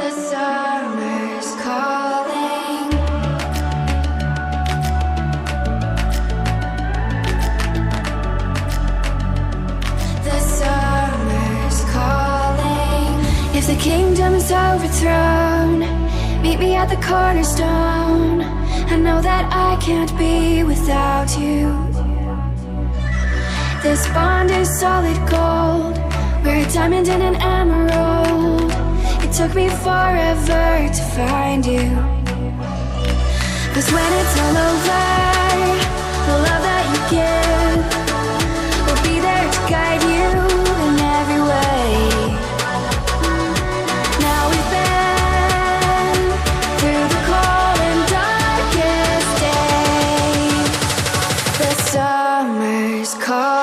The summer's calling. The summer's calling. If the kingdom is overthrown, meet me at the cornerstone. I know that I can't be without you. This bond is solid gold. We're a diamond and an emerald. It took me forever to find you. 'Cause when it's all over, the love that you give will be there to guide you in every way. Now we've been through the cold and darkest day. The summer's call.